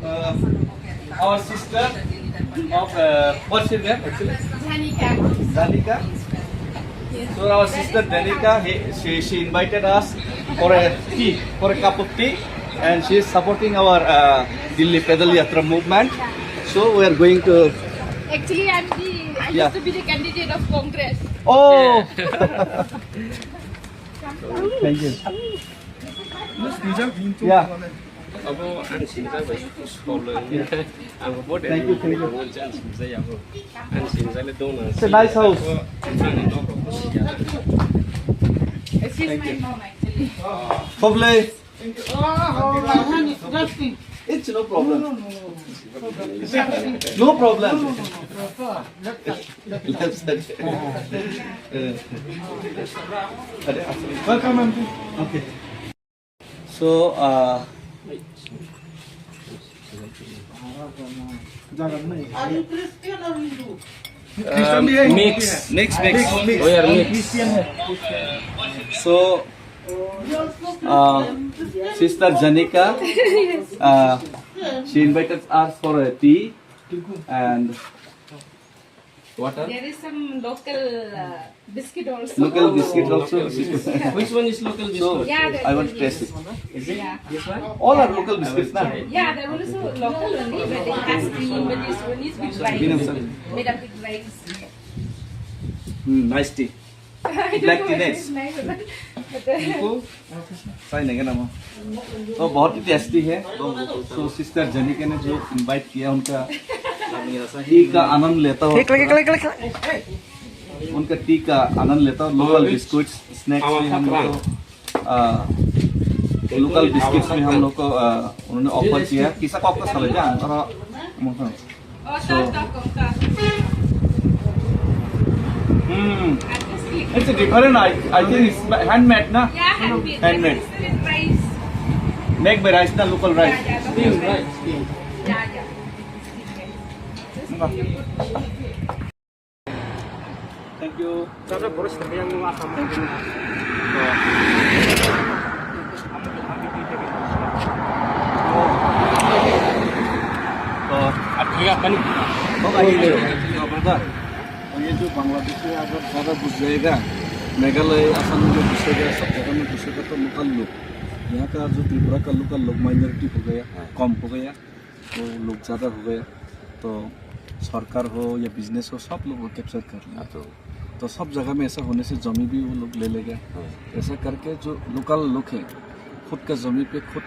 our sister of what's your name actually? Danika. So our sister Danika, she invited us for a tea, for a cup of tea, and she is supporting our Delhi Pedal Yatra movement. So we are going to. Actually, I used to be the candidate of Congress. Oh. Thank you. Yeah. Thank you. It's a nice house. She's my mom actually. Probably. It's no problem. No problem. Welcome. Okay. So, mix. We are mix. So, Sister Janika, she invited us for a tea and water. There is some local biscuit also. Local biscuit also. Which one is local biscuit? So, Yeah, I want to taste it. Is it this one? All are local biscuits, na? Yeah, there was also local only, but it has cream, but this one is with rice. Made up with rice. Nice tea. I don't Black know tea whether next. it's nice or not. But सही नहीं ना तो बहुत ही tasty है तो sister जनिका ने जो इनवाइट किया उनका टी का आनंद लेता हूँ उनका टी का आनंद लेता हूँ लोकल बिस्कुट्स स्नैक्स में हम लोग को लोकल बिस्किट्स में हम लोग को उन्होंने ऑफर किया किसा को आपका समझ जाए और it's a different I think it's handmade na yeah, handmade. With rice. make by rice na local rice Yeah, Steamed rice. yeah. thank you Sana boros na yang mga kasama. तो At kaya और ये जो बांग्लादेशी अगर ज़्यादा घुस जाएगा मेघालय असम में जो घुसेगा सब जगह में घुसेगा तो लोकल लोग यहाँ का जो त्रिपुरा का लोकल लोग माइनॉरिटी हो गया कम हो गया तो लोग ज़्यादा हो गया तो सरकार हो या बिजनेस हो सब लोग कैप्चर कर लिया तो सब जगह में ऐसा होने से जमी भी वो लोग ले लेगा ऐसा करके जो लोकल लोग हैं खुद का जमी पे खुद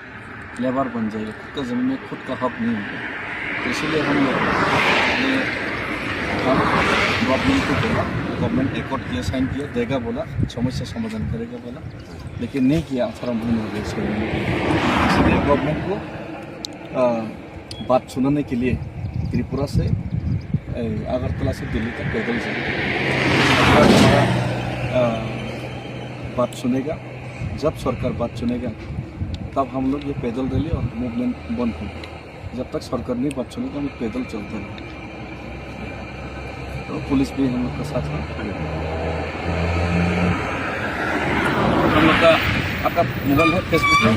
लेबर बन जाएगा खुद का जमीन में खुद का हक नहीं होगा तो इसलिए हम लोग गवर्नमेंट को बोला गवर्नमेंट एकॉर्ड किया साइन किया देगा बोला समस्या समाधान करेगा बोला लेकिन नहीं किया फार्म भूमि हो गया इसलिए गवर्नमेंट को बात सुनाने के लिए त्रिपुरा से अगरतला से दिल्ली तक पैदल जाए बात सुनेगा जब सरकार बात सुनेगा तब हम लोग ये पैदल रैली और मूवमेंट बंद होगा जब तक सरकार नहीं बात सुनेगा हम पैदल चलते रहेंगे तो पुलिस भी हम लोग का साथ है हम लोग का आपका मोबाइल है फेसबुक है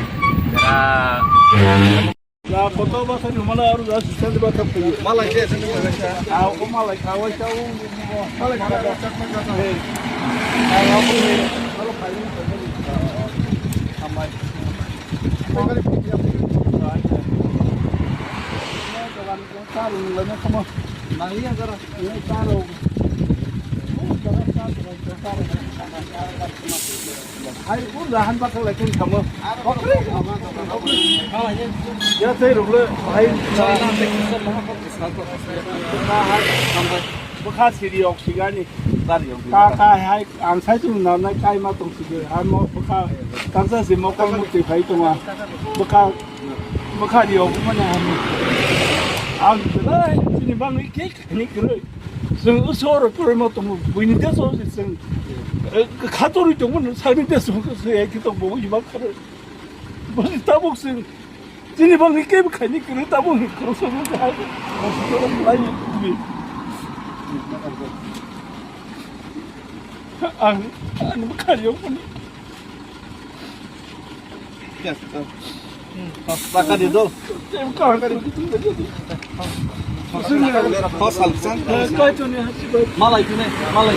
Ya foto ba sani mana aru za su san ba ta kuyi. Malai ce sun yi A ko malai ka wa ta malai ka da ta ta ta. A ya ko ne alo kai ne ta ne. Amma ko ga ki ya ko ta. Ya da wan ko ta ru la na kuma. Nahi agar ye ta ro. Hai ko rahan ba ka la kin kamo. Ya sai ruble hai bukha siri ok sigani ka hai an sai tu na na kai ma tong sige ha mo bukha kansa si mo ko mu ti phai tu ma bukha di ok ma na ha an lai ni bang ki ni kru sung usoro kru mo tu bu ni de so sung 카토리 정도는 사는데 속에서 애기도 보고 이만 카를 뭐지 따복스 진이방 이 게임 가니 그래 따복 그래서 그런데 하고 그런 많이 아니 뭐 가려 보니 Pakai di dol. Maksudnya, Kau salsan. kau itu nih, Malay itu nih, malay.